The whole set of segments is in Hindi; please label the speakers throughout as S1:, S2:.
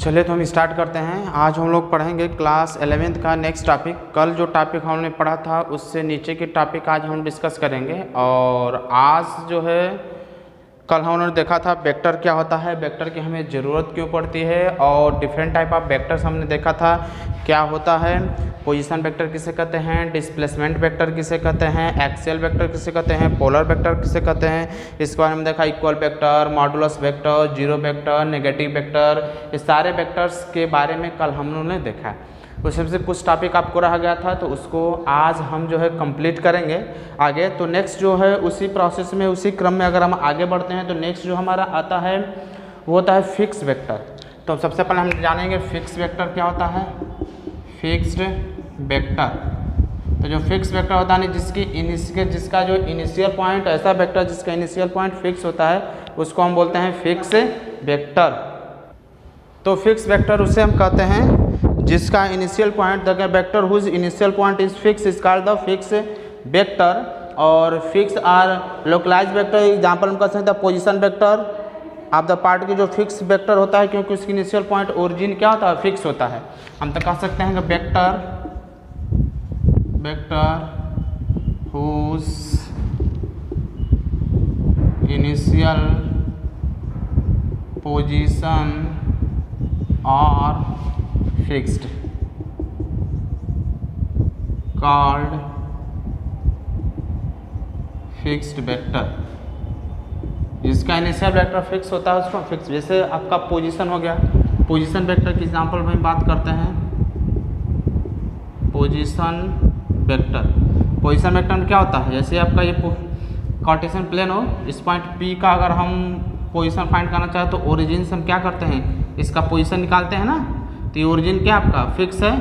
S1: चलिए तो हम स्टार्ट करते हैं। आज हम लोग पढ़ेंगे क्लास 11th का नेक्स्ट टॉपिक। कल जो टॉपिक हमने पढ़ा था उससे नीचे के टॉपिक आज हम डिस्कस करेंगे। और आज जो है कल हमने देखा था वेक्टर क्या होता है, वेक्टर की हमें ज़रूरत क्यों पड़ती है, और डिफरेंट टाइप ऑफ वेक्टर्स हमने देखा था क्या होता है। पोजीशन वेक्टर किसे कहते हैं, डिस्प्लेसमेंट वेक्टर किसे कहते हैं, एक्सियल वेक्टर किसे कहते हैं, पोलर वेक्टर किसे कहते हैं। इसके बारे में देखा equal vector, modulus vector, zero vector, negative vector, ये सारे वेक्टर्स के बारे में कल हम लोगों ने देखा। उसमें से कुछ टॉपिक आपको रह गया था तो उसको आज हम जो है कंप्लीट करेंगे आगे। तो नेक्स्ट जो है उसी प्रोसेस में उसी क्रम में अगर हम आगे बढ़ते हैं तो नेक्स्ट जो हमारा आता है वो होता है फिक्स वेक्टर। तो सबसे पहले हम जानेंगे फिक्स वेक्टर क्या होता है। फिक्स्ड वेक्टर, तो जो फिक्स वेक्टर होता है जिसका जो इनिशियल पॉइंट, ऐसा वेक्टर जिसका इनिशियल पॉइंट फिक्स होता है उसको हम बोलते हैं फिक्स वेक्टर। तो फिक्स वेक्टर उसे हम कहते हैं जिसका initial point, the vector whose initial point is fix is called the fix vector. और fix or localise vector, example हम कह सकते हैं position vector of the part की जो फिक्स वेक्टर होता है क्योंकि उसकी इनिशियल पॉइंट ओरिजिन क्या होता है, फिक्स होता है। हम तो कह सकते हैं कि vector whose initial position are fixed called fixed vector. जिसका इनिशियल वेक्टर फिक्स होता है उसको फिक्स, जैसे आपका पोजीशन हो गया, पोजीशन वेक्टर की एग्जांपल में बात करते हैं। पोजीशन वेक्टर, पोजीशन वेक्टर में क्या होता है, जैसे आपका ये कार्टेशियन प्लेन हो, इस पॉइंट P का अगर हम पोजीशन फाइंड करना चाहें तो ओरिजिन से हम क्या करते हैं, इसका पोजीशन निकालते हैं ना। तो ये ओरिजिन क्या आपका फिक्स है,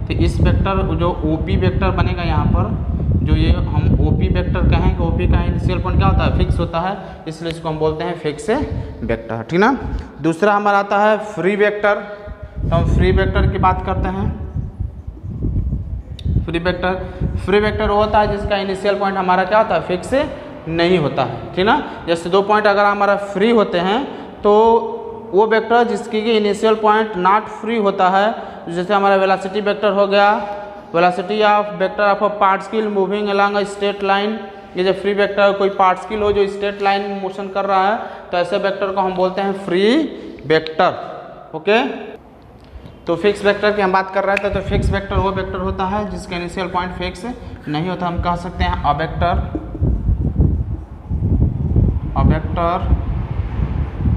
S1: तो इस वेक्टर जो OP वेक्टर बनेगा यहाँ पर, जो ये हम OP वेक्टर कहेंगे, OP का इनिशियल पॉइंट क्या होता है, फिक्स होता है, इसलिए इसको हम बोलते हैं फिक्स वेक्टर, ठीक ना। दूसरा हमारा आता है फ्री वेक्टर। तो हम फ्री वेक्टर की बात करते हैं। फ्री वेक्टर वो होता है जिसका इनिशियल पॉइंट हमारा क्या होता है, फिक्स नहीं होता है, ठीक ना। जैसे दो पॉइंट अगर हमारा फ्री होते हैं तो वो वेक्टर जिसकी इनिशियल पॉइंट नॉट फ्री होता है, जैसे हमारा वेलोसिटी वेक्टर हो गया, velocity of vector of a particle moving along a straight line. ये जो फ्री वेक्टर कोई पार्टिकल हो जो स्ट्रेट लाइन में मोशन कर रहा है तो ऐसे वेक्टर को हम बोलते हैं फ्री वेक्टर। ओके, तो फिक्स वेक्टर की हम बात कर रहे थे। तो फिक्स वेक्टर वो वेक्टर होता है जिसका इनिशियल पॉइंट फिक्स नहीं होता। हम कह सकते हैं a vector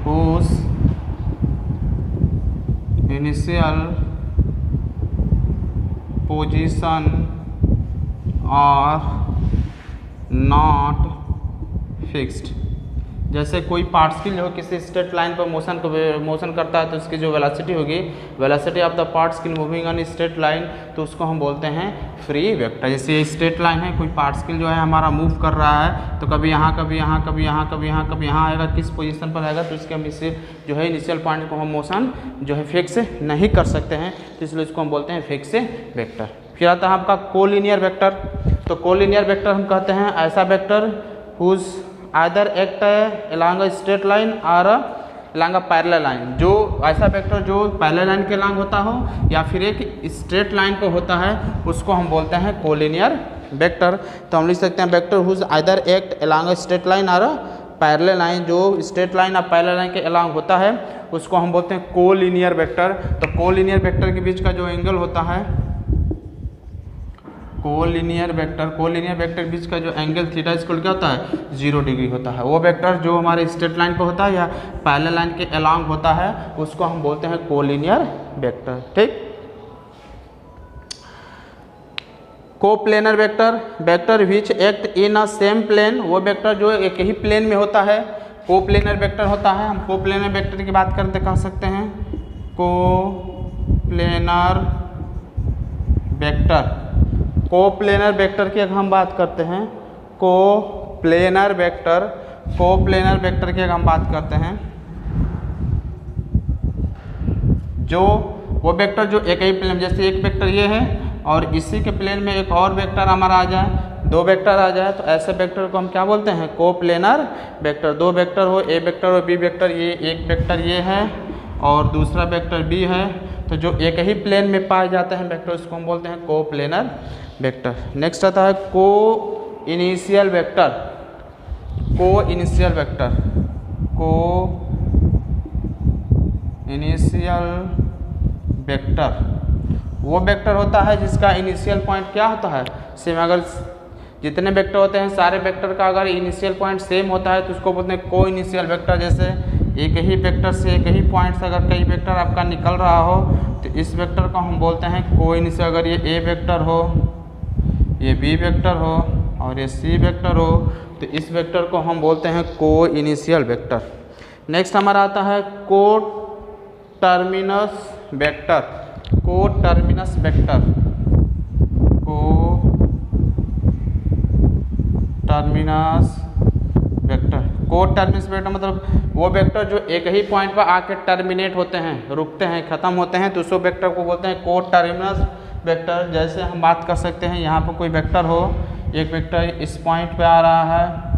S1: whose initial position are not fixed. जैसे कोई पार्टिकल जो किसी स्ट्रेट लाइन पर मोशन करता है तो उसकी जो वेलोसिटी होगी, velocity of the particle moving on straight line, तो उसको हम बोलते हैं फ्री वेक्टर। जैसे ये स्ट्रेट लाइन है, कोई पार्टिकल जो है हमारा मूव कर रहा है तो कभी यहाँ कभी यहाँ कभी यहाँ कभी यहाँ कभी यहाँ आएगा, किस पोजीशन पर आएगा, तो इसके हम इससे जो है इनिशियल पॉइंट को हम मोशन जो है फिक्स नहीं कर सकते हैं, तो इसलिए इसको हम बोलते हैं फिक्स वेक्टर। फिर आता है आपका कोलिनियर वेक्टर। तो कोलिनियर वेक्टर हम कहते हैं ऐसा vector whose either act along a straight line और अलोंग अ पैरेलल लाइन। जो ऐसा वेक्टर जो पैरेलल लाइन के अलोंग होता हो या फिर एक स्ट्रेट लाइन पे होता है उसको हम बोलते हैं कोलिनियर वेक्टर। तो हम लिख सकते हैं vector whose either act along a straight line और पैरेलल लाइन। जो स्ट्रेट लाइन और पैरेलल लाइन के अलोंग होता है उसको हम बोलते हैं कोलिनियर वेक्टर। तो कोलिनियर वेक्टर के बीच का जो एंगल होता है, कोलिनियर वेक्टर के बीच का जो एंगल थीटा इक्वल क्या होता है, 0 डिग्री होता है। वो वेक्टर जो हमारे स्ट्रेट लाइन पे होता है या पैरेलल लाइन के अलोंग होता है उसको हम बोलते हैं कोलिनियर वेक्टर, ठीक। Coplanar vector which act in a same plane, वो वेक्टर जो एक ही प्लेन में होता है कोप्लेनर वेक्टर होता है। हम कोप्लेनर वेक्टर की बात करते कह सकते हैं कोप्लेनर वेक्टर। कोप्लेनर वेक्टर की अगर हम बात करते हैं, कोप्लेनर वेक्टर की अगर हम बात करते हैं, जो वो वेक्टर जो एक ही प्लेन, जैसे एक वेक्टर ये है और इसी के प्लेन में एक और वेक्टर हमारा आ जाए, दो वेक्टर आ जाए, तो ऐसे वेक्टर को हम क्या बोलते हैं, कोप्लेनर वेक्टर। दो वेक्टर हो, ए वेक्टर और बी वेक्टर, ये एक वेक्टर ये है और दूसरा वेक्टर बी है, तो जो एक ही प्लेन में पाए जाते हैं वेक्टर उसको हम बोलते हैं को प्लेनर वेक्टर। नेक्स्ट आता है को इनिशियल वेक्टर। को इनिशियल वेक्टर, को इनिशियल वेक्टर वो वेक्टर होता है जिसका इनिशियल पॉइंट क्या होता है, सेम। अगर जितने वेक्टर होते हैं सारे वेक्टर का अगर इनिशियल पॉइंट सेम होता है तो उसको बोलते हैं को इनिशियल वेक्टर। जैसे एक ही वेक्टर से एक ही पॉइंट से अगर कई वेक्टर आपका निकल रहा हो तो इस वेक्टर को हम बोलते हैं को इनिशियल। अगर ये ए वेक्टर हो, ये बी वेक्टर हो और ये सी वेक्टर हो तो इस वेक्टर को हम बोलते हैं को इनिशियल वेक्टर। नेक्स्ट हमारा आता है को टर्मिनस वेक्टर। को टर्मिनस वेक्टर, को टर्मिनस वेक्टर। को टर्मिनस वेक्टर मतलब वो वेक्टर जो एक ही पॉइंट पर आके टर्मिनेट होते हैं, रुकते हैं, खत्म होते हैं, तो उस वेक्टर को बोलते हैं को टर्मिनस वेक्टर। जैसे हम बात कर सकते हैं यहाँ पर कोई वेक्टर हो, एक वेक्टर इस पॉइंट पे आ रहा है,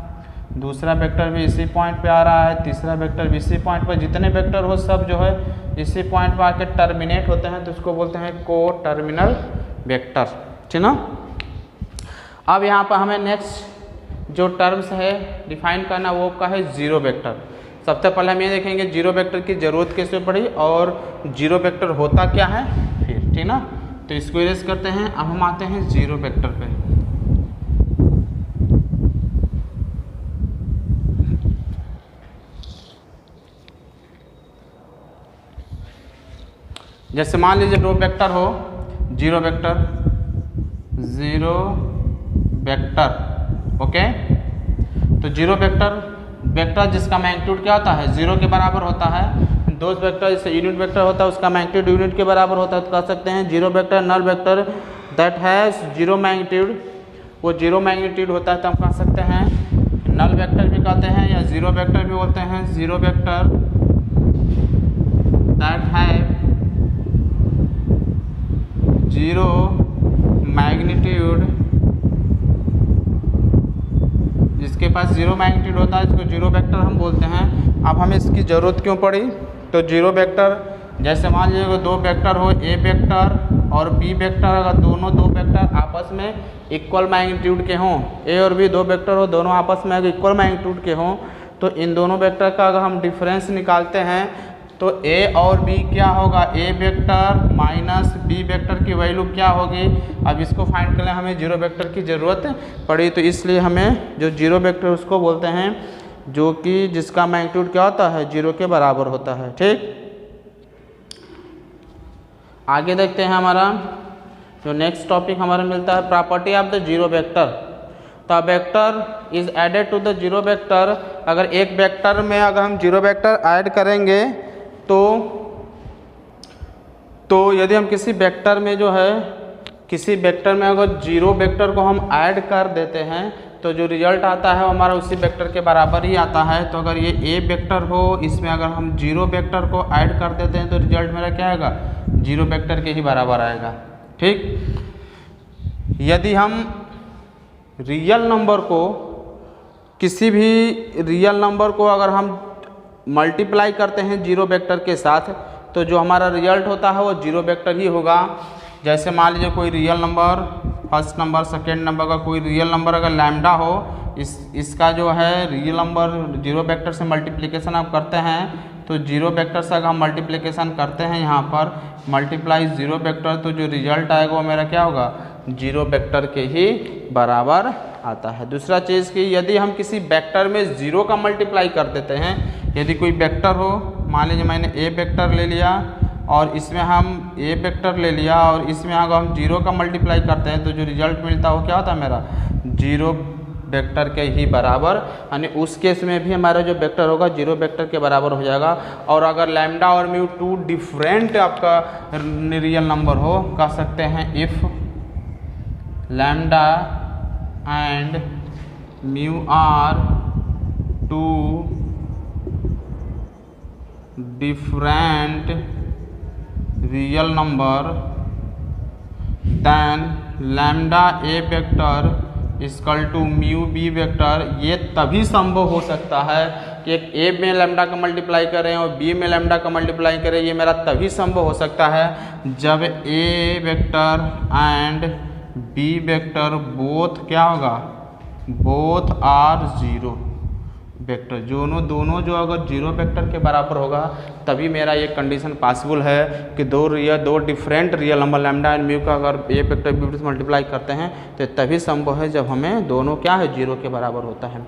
S1: दूसरा वेक्टर भी इसी पॉइंट पे आ रहा है, तीसरा वेक्टर भी इसी पॉइंट पर, जितने वेक्टर हो सब जो है इसी पॉइंट पर आके टर्मिनेट होते हैं तो उसको बोलते हैं को टर्मिनल वेक्टर, ठीक ना। अब यहाँ पर हमें नेक्स्ट जो टर्म्स है डिफाइन करना वो का है जीरो वेक्टर। सबसे पहले हम ये देखेंगे जीरो वेक्टर की ज़रूरत कैसे पड़ी और जीरो वेक्टर होता क्या है फिर, ठीक ना। तो इसको इरेज करते हैं। अब हम आते हैं जीरो वेक्टर पे। जैसे मान लीजिए दो वेक्टर हो, zero vector, zero vector, okay. तो जीरो वेक्टर जिसका मैग्नीट्यूड क्या होता है, जीरो के बराबर होता है। दो वेक्टर जैसे यूनिट वेक्टर होता है उसका मैग्नीट्यूड यूनिट के बराबर होता है, तो कह सकते हैं zero vector null vector that has zero magnitude. वो जीरो मैग्नीट्यूड होता है तो हम कह सकते हैं नल वेक्टर भी कहते हैं या जीरो वेक्टर भी बोलते हैं। जीरो वेक्टर दैट है जीरो मैग्नीट्यूड, जिसके पास जीरो मैग्नीट्यूड होता है इसको जीरो वेक्टर हम बोलते हैं। अब हमें इसकी ज़रूरत क्यों पड़ी, तो जीरो वेक्टर जैसे मान लीजिए दो वेक्टर हो, ए वेक्टर और बी वेक्टर, अगर दोनों दो वेक्टर आपस में इक्वल मैग्नीट्यूड के हों, ए और बी दो वेक्टर हो, दोनों आपस में अगर इक्वल मैग्नीट्यूड के हों तो इन दोनों वेक्टर का अगर हम डिफरेंस निकालते हैं तो ए और बी क्या होगा, ए वेक्टर माइनस बी वेक्टर की वैल्यू क्या होगी। अब इसको फाइंड करने हमें जीरो वेक्टर की ज़रूरत पड़ी, तो इसलिए हमें जो जीरो वेक्टर उसको बोलते हैं जो कि जिसका मैग्नीट्यूड क्या होता है, जीरो के बराबर होता है, ठीक। आगे देखते हैं हमारा जो नेक्स्ट टॉपिक हमारा मिलता है property of the zero vector. तो vector is added to the zero vector. अगर एक वेक्टर में अगर हम जीरो वेक्टर ऐड करेंगे तो यदि हम किसी वेक्टर में जो है किसी वेक्टर में अगर जीरो वेक्टर को हम ऐड कर देते हैं तो जो रिजल्ट आता है वो हमारा उसी वेक्टर के बराबर ही आता है। तो अगर ये ए वेक्टर हो, इसमें अगर हम जीरो वेक्टर को ऐड कर देते हैं तो रिजल्ट मेरा क्या आएगा, जीरो वेक्टर के ही बराबर आएगा, ठीक। यदि हम रियल नंबर को किसी भी रियल नंबर को अगर हम मल्टीप्लाई करते हैं जीरो वेक्टर के साथ तो जो हमारा रिजल्ट होता है वो जीरो वेक्टर ही होगा। जैसे मान लीजिए कोई real number, first number second number का कोई रियल नंबर अगर लैम्डा हो, इसका जो है रियल नंबर जीरो वेक्टर से मल्टीप्लिकेशन आप करते हैं तो जीरो वेक्टर से अगर हम मल्टीप्लिकेशन करते हैं यहाँ पर मल्टीप्लाई जीरो वेक्टर तो जो रिजल्ट आएगा वो मेरा क्या होगा, जीरो वेक्टर के ही बराबर आता है। दूसरा चीज़ कि यदि हम किसी वेक्टर में ज़ीरो का मल्टीप्लाई कर देते हैं, यदि कोई वेक्टर हो, मान लीजिए मैंने ए वेक्टर ले लिया और इसमें हम ए वेक्टर ले लिया और इसमें अगर हम जीरो का मल्टीप्लाई करते हैं तो जो रिजल्ट मिलता है वो क्या होता है मेरा, जीरो वेक्टर के ही बराबर, यानी उस केस में भी हमारा जो वेक्टर होगा जीरो वेक्टर के बराबर हो जाएगा। और अगर लैम्डा और म्यू टू डिफरेंट आपका रियल नंबर हो, कह सकते हैं if lambda and mu are two different real number then lambda A vector equal to mu B vector. ये तभी संभव हो सकता है कि एक ए में लैम्डा का मल्टीप्लाई करें और बी में लैम्डा का मल्टीप्लाई करें, ये मेरा तभी संभव हो सकता है जब A vector and B vector both क्या होगा, बोथ आर जीरो वेक्टर, दोनों जो अगर जीरो वेक्टर के बराबर होगा तभी मेरा ये कंडीशन पॉसिबल है कि दो different real number lambda and mu का अगर ए वेक्टर बी वेक्टर से मल्टीप्लाई करते हैं तो तभी संभव है जब हमें दोनों क्या है, जीरो के बराबर होता है।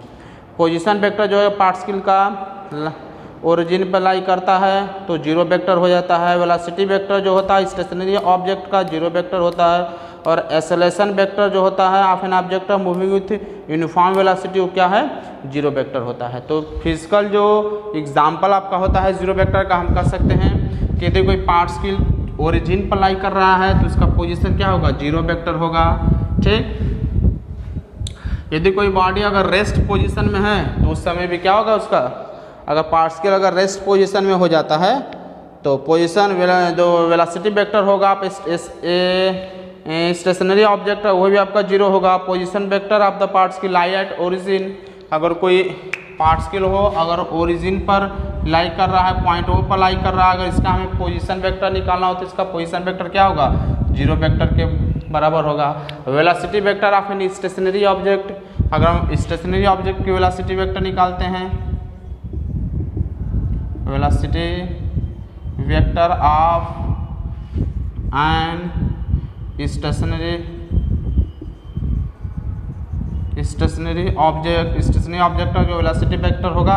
S1: पोजीशन वेक्टर जो है पार्टिकल का ओरिजिन पर लाई करता है तो जीरो वेक्टर हो जाता है। वेलोसिटी वेक्टर जो होता है स्टेशनरी ऑब्जेक्ट का जीरो वेक्टर होता है। और एक्सेलरेशन वेक्टर जो होता है of an object moving with uniform velocity वो क्या है, जीरो वेक्टर होता है। तो फिजिकल जो एग्जाम्पल आपका होता है जीरो वेक्टर का, हम कर सकते हैं कि यदि कोई पार्टिकल ओरिजिन पर लाई कर रहा है तो उसका पोजीशन क्या होगा, जीरो वेक्टर होगा। ठीक, यदि कोई बॉडी अगर रेस्ट पोजीशन में है तो उस समय भी क्या होगा उसका, अगर पार्टिकल अगर रेस्ट पोजीशन में हो जाता है तो पोजीशन जो वेलोसिटी वेक्टर होगा आप स्टेशनरी ऑब्जेक्ट है वो भी आपका जीरो होगा। Position vector of the particle lie at origin, अगर कोई पार्टिकल हो अगर ओरिजिन पर लाई कर रहा है, पॉइंट ओ पर लाई कर रहा है, अगर इसका हमें पोजीशन वेक्टर निकालना हो तो इसका पोजीशन वेक्टर क्या होगा, जीरो वेक्टर के बराबर होगा। Velocity vector of an stationary object, अगर हम स्टेशनरी ऑब्जेक्ट की वेलोसिटी वेक्टर निकालते हैं, velocity vector of an stationary object का जो वेलोसिटी वेक्टर होगा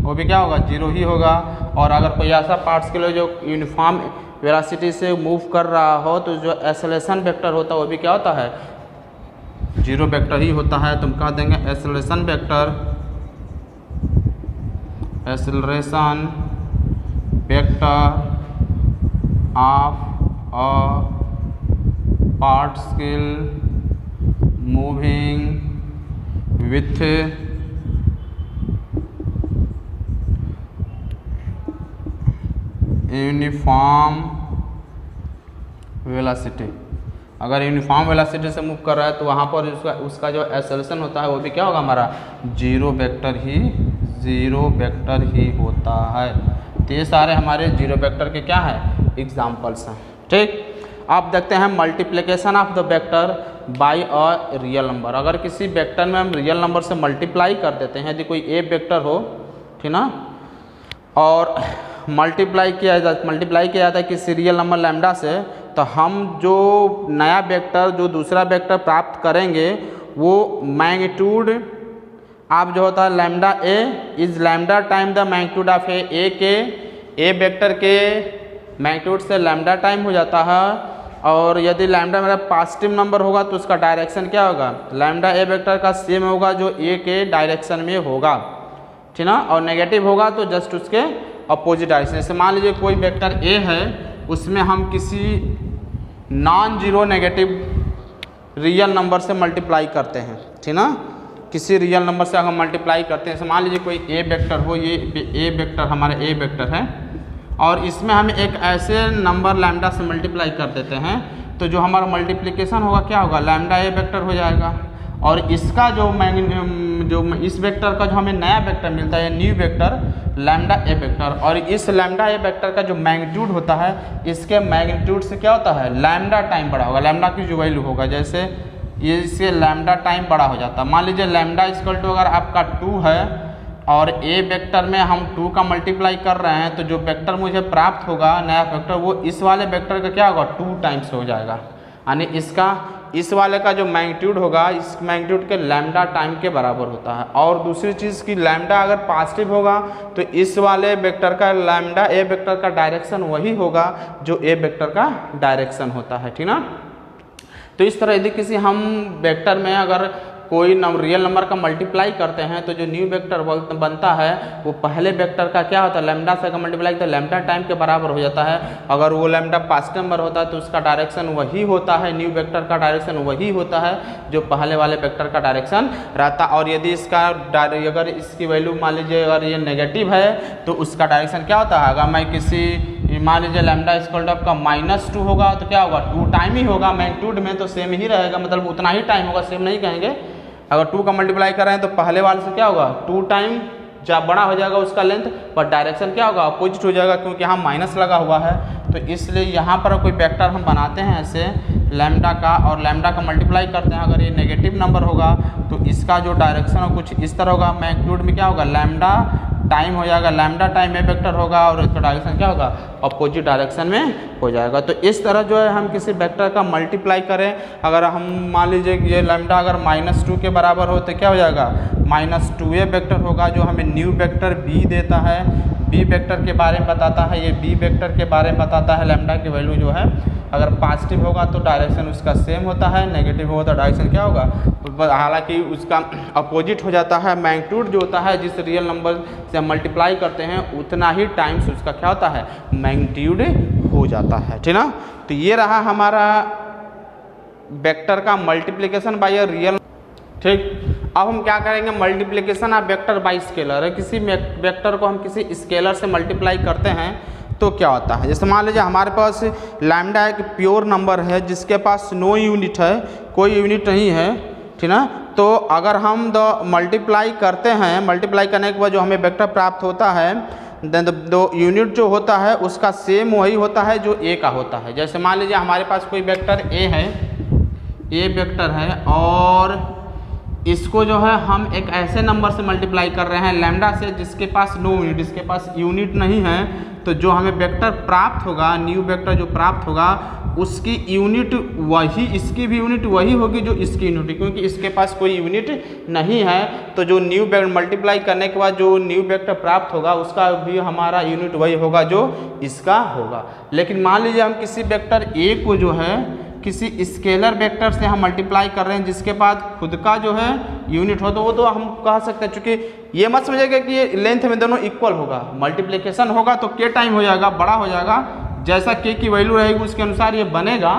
S1: वो भी क्या होगा, जीरो ही होगा। और अगर कोई ऐसा पार्टिकल जो यूनिफॉर्म वेलोसिटी से मूव कर रहा हो तो जो एक्सेलरेशन वेक्टर होता है वो भी क्या होता है, जीरो वेक्टर ही होता है। तुम कह देंगे acceleration vector of a particle moving with uniform velocity, अगर यूनिफॉर्म वेलोसिटी से मूव कर रहा है तो वहाँ पर उसका जो एक्सेलरेशन होता है वो भी क्या होगा, हमारा जीरो वेक्टर ही होता है। तो ये सारे हमारे जीरो वेक्टर के क्या है, एग्जाम्पल्स हैं। ठीक, आप देखते हैं multiplication of the vector by a real number. अगर किसी वेक्टर में हम रियल नंबर से मल्टीप्लाई कर देते हैं, यदि कोई ए वेक्टर हो, ठीक ना, और मल्टीप्लाई किया जाता है किसी रियल नंबर लैम्डा से, तो हम जो नया वेक्टर जो दूसरा वेक्टर प्राप्त करेंगे वो मैग्नीट्यूड आप जो होता है lambda A is lambda time the magnitude of A के ए वेक्टर के मैग्नीट्यूड से लैम्डा टाइम हो जाता है। और यदि लैम्डा मेरा पॉजिटिव नंबर होगा तो उसका डायरेक्शन क्या होगा, लैम्डा ए वेक्टर का सेम होगा जो ए के डायरेक्शन में होगा, ठीक ना। और नेगेटिव होगा तो जस्ट उसके अपोजिट डायरेक्शन। जैसे मान लीजिए कोई वेक्टर ए है, उसमें हम किसी non zero negative real number से मल्टीप्लाई करते हैं, ठीक ना, किसी रियल नंबर से अगर मल्टीप्लाई करते हैं, जैसे मान लीजिए कोई ए वेक्टर हो, ये ए वेक्टर हमारा ए वेक्टर है और इसमें हम एक ऐसे नंबर लैम्डा से मल्टीप्लाई कर देते हैं तो जो हमारा मल्टीप्लिकेशन होगा क्या होगा, लैम्डा ए वेक्टर हो जाएगा। और इसका जो इस वेक्टर का जो हमें नया वेक्टर मिलता है, new vector lambda A vector, और इस लैम्डा ए वेक्टर का जो मैग्नीट्यूड होता है, इसके मैग्नीट्यूड से क्या होता है, लैम्डा टाइम बड़ा होगा। लैम्डा की जो वैल्यू होगा, जैसे ये इससे लैम्डा टाइम बड़ा हो जाता है। मान लीजिए लैम्डा इक्वल टू अगर आपका 2 है और ए वेक्टर में हम 2 का मल्टीप्लाई कर रहे हैं, तो जो वेक्टर मुझे प्राप्त होगा नया वेक्टर, वो इस वाले वेक्टर का क्या होगा, 2 टाइम्स हो जाएगा। यानी इसका इस वाले का जो मैग्नीट्यूड होगा, इस मैग्नीट्यूड के लैम्डा टाइम के बराबर होता है। और दूसरी चीज़ की लैम्डा अगर पॉजिटिव होगा तो इस वाले वेक्टर का लैम्डा ए वेक्टर का डायरेक्शन वही होगा जो ए वेक्टर का डायरेक्शन होता है, ठीक ना। तो इस तरह यदि किसी हम वेक्टर में अगर कोई रियल नंबर का मल्टीप्लाई करते हैं तो जो न्यू वेक्टर बनता है वो पहले वेक्टर का क्या होता है, लैम्डा से अगर मल्टीप्लाई तो लैम्डा टाइम के बराबर हो जाता है। अगर वो लैम्डा पॉजिटिव नंबर होता है तो उसका डायरेक्शन वही होता है, न्यू वेक्टर का डायरेक्शन वही होता है जो पहले वाले वेक्टर का डायरेक्शन रहता। और यदि इसका अगर इसकी वैल्यू मान लीजिए अगर ये नेगेटिव है तो उसका डायरेक्शन क्या होता है, अगर मैं किसी मान लीजिए लैम्डा इक्वल टू आपका -2 होगा तो क्या होगा, 2 टाइम ही होगा। मैग्नीट्यूड में तो सेम ही रहेगा, मतलब उतना ही टाइम होगा, सेम नहीं कहेंगे। अगर 2 का मल्टीप्लाई कर रहे हैं तो पहले वाले से क्या होगा, 2 टाइम जब बड़ा हो जाएगा उसका लेंथ, पर डायरेक्शन क्या होगा, अपोजिट हो जाएगा, क्योंकि यहाँ माइनस लगा हुआ है। तो इसलिए यहाँ पर कोई वेक्टर हम बनाते हैं ऐसे लैम्डा का, और लैम्डा का मल्टीप्लाई करते हैं। अगर ये नेगेटिव नंबर होगा तो इसका जो डायरेक्शन हो कुछ इस तरह होगा, मैग्नीट्यूड में क्या होगा, लैम्डा टाइम हो जाएगा, लैम्डा टाइम ए वेक्टर होगा, और इसका डायरेक्शन क्या होगा, अपोजिट डायरेक्शन में हो जाएगा। तो इस तरह जो है हम किसी वेक्टर का मल्टीप्लाई करें, अगर हम मान लीजिए कि ये लैम्डा अगर -2 के बराबर हो तो क्या हो जाएगा, -2a वेक्टर होगा, जो हमें न्यू वेक्टर बी देता है, बी वेक्टर के बारे में बताता है, ये बी वेक्टर के बारे में बताता है। लैम्डा की वैल्यू जो है अगर पॉजिटिव होगा तो डायरेक्शन उसका सेम होता है, नेगेटिव होगा तो डायरेक्शन क्या होगा, हालांकि उसका अपोजिट हो जाता है। मैग्नीट्यूड जो होता है जिस रियल नंबर से हम मल्टीप्लाई करते हैं उतना ही टाइम्स उसका क्या होता है, मैग्नीट्यूड हो जाता है, ठीक ना। तो ये रहा हमारा वेक्टर का मल्टीप्लिकेशन बाय अ रियल, ठीक। अब हम क्या करेंगे, multiplication of vector by scalar है। किसी वेक्टर को हम किसी स्केलर से मल्टीप्लाई करते हैं तो क्या होता है, जैसे मान लीजिए हमारे पास लैम्डा एक प्योर नंबर है जिसके पास नो यूनिट है, कोई यूनिट नहीं है, ठीक ना। तो अगर हम मल्टीप्लाई करते हैं, मल्टीप्लाई करने के बाद जो हमें वेक्टर प्राप्त होता है, दो यूनिट जो होता है उसका सेम वही होता है जो ए का होता है। जैसे मान लीजिए हमारे पास कोई वेक्टर ए है, ए वेक्टर है, और इसको जो है हम एक ऐसे नंबर से मल्टीप्लाई कर रहे हैं लैम्डा से जिसके पास नो यूनिट, इसके पास यूनिट नहीं है। तो जो हमें वेक्टर प्राप्त होगा, न्यू वेक्टर जो प्राप्त होगा उसकी यूनिट वही, इसकी भी यूनिट वही होगी जो इसकी यूनिट, क्योंकि इसके पास कोई यूनिट नहीं है। तो जो न्यू वेक्टर मल्टीप्लाई करने के बाद जो न्यू वेक्टर प्राप्त होगा उसका भी हमारा यूनिट वही होगा जो इसका होगा। लेकिन मान लीजिए हम किसी वेक्टर ए को जो है किसी स्केलर वेक्टर से हम मल्टीप्लाई कर रहे हैं जिसके पास खुद का जो है यूनिट हो, तो वो तो हम कह सकते हैं, चूँकि ये मत समझिएगा कि ये लेंथ में दोनों इक्वल होगा। मल्टीप्लिकेशन होगा तो के टाइम हो जाएगा, बड़ा हो जाएगा, जैसा के की वैल्यू रहेगी उसके अनुसार ये बनेगा,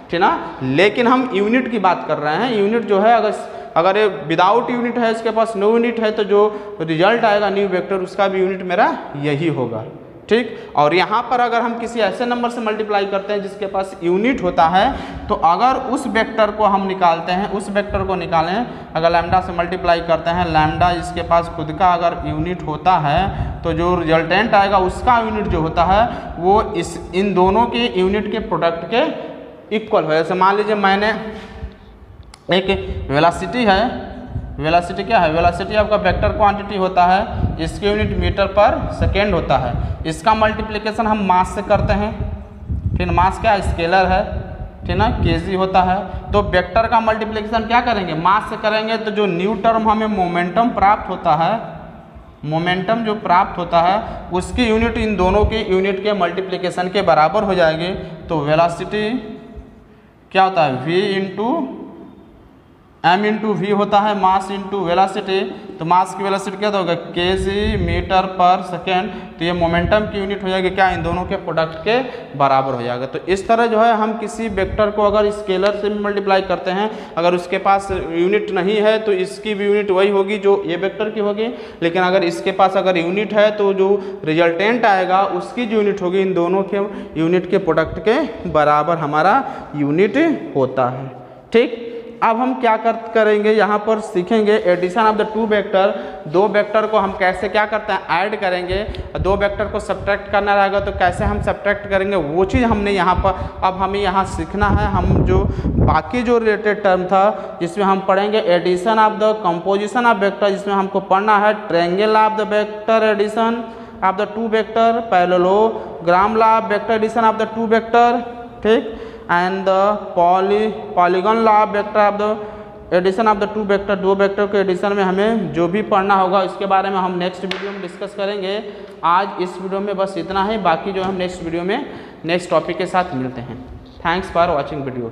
S1: ठीक ना। लेकिन हम यूनिट की बात कर रहे हैं। यूनिट जो है अगर ये विदाउट यूनिट है, इसके पास नो यूनिट है, तो जो रिजल्ट आएगा न्यू वेक्टर उसका भी यूनिट मेरा यही होगा, ठीक। और यहाँ पर अगर हम किसी ऐसे नंबर से मल्टीप्लाई करते हैं जिसके पास यूनिट होता है, तो अगर उस वेक्टर को हम निकालते हैं, उस वेक्टर को निकालें, अगर लैम्डा से मल्टीप्लाई करते हैं, लैम्डा इसके पास खुद का अगर यूनिट होता है तो जो रिजल्टेंट आएगा उसका यूनिट जो होता है वो इन दोनों के यूनिट के प्रोडक्ट के इक्वल है। जैसे मान लीजिए मैंने एक वेलोसिटी है, वेलोसिटी क्या है, वेलोसिटी आपका वेक्टर क्वांटिटी होता है, इसकी यूनिट मीटर पर सेकेंड होता है। इसका मल्टीप्लिकेशन हम मास से करते हैं, ठीक है। मास क्या है, स्केलर है, ठीक ना, केजी होता है। तो वेक्टर का मल्टीप्लिकेशन क्या करेंगे, मास से करेंगे। तो जो न्यू टर्म हमें मोमेंटम प्राप्त होता है, मोमेंटम जो प्राप्त होता है उसकी यूनिट इन दोनों की यूनिट के मल्टीप्लिकेशन के बराबर हो जाएगी। तो वेलोसिटी क्या होता है, v into m into V होता है, मास इंटू वेलोसिटी। तो मास की वेलोसिटी क्या होगा, केजी मीटर पर सेकेंड। तो ये मोमेंटम की यूनिट हो जाएगी क्या, इन दोनों के प्रोडक्ट के बराबर हो जाएगा। तो इस तरह जो है हम किसी वेक्टर को अगर स्केलर से मल्टीप्लाई करते हैं, अगर उसके पास यूनिट नहीं है तो इसकी भी यूनिट वही होगी जो ये वेक्टर की होगी। लेकिन अगर इसके पास अगर यूनिट है तो जो रिजल्टेंट आएगा उसकी जो यूनिट होगी इन दोनों के यूनिट के प्रोडक्ट के बराबर हमारा यूनिट होता है, ठीक। अब हम क्या करेंगे, यहाँ पर सीखेंगे addition of the two vector. दो वेक्टर को हम कैसे क्या करते हैं, ऐड करेंगे। दो वेक्टर को सब्ट्रैक्ट करना रहेगा तो कैसे हम सब्ट्रैक्ट करेंगे, वो चीज़ हमने यहाँ पर अब हमें यहाँ सीखना है। हम जो बाकी जो रिलेटेड टर्म था जिसमें हम पढ़ेंगे addition of the composition of vector, जिसमें हमको पढ़ना है triangle of the vector addition of the two vector, parallelogram law of vector addition of the two vector, ठीक, and the polygon law of vector of the addition of the two vector. दो वेक्टर के एडिशन में हमें जो भी पढ़ना होगा इसके बारे में हम नेक्स्ट वीडियो में डिस्कस करेंगे। आज इस वीडियो में बस इतना ही, बाकी जो हम नेक्स्ट वीडियो में नेक्स्ट टॉपिक के साथ मिलते हैं। Thanks for watching video.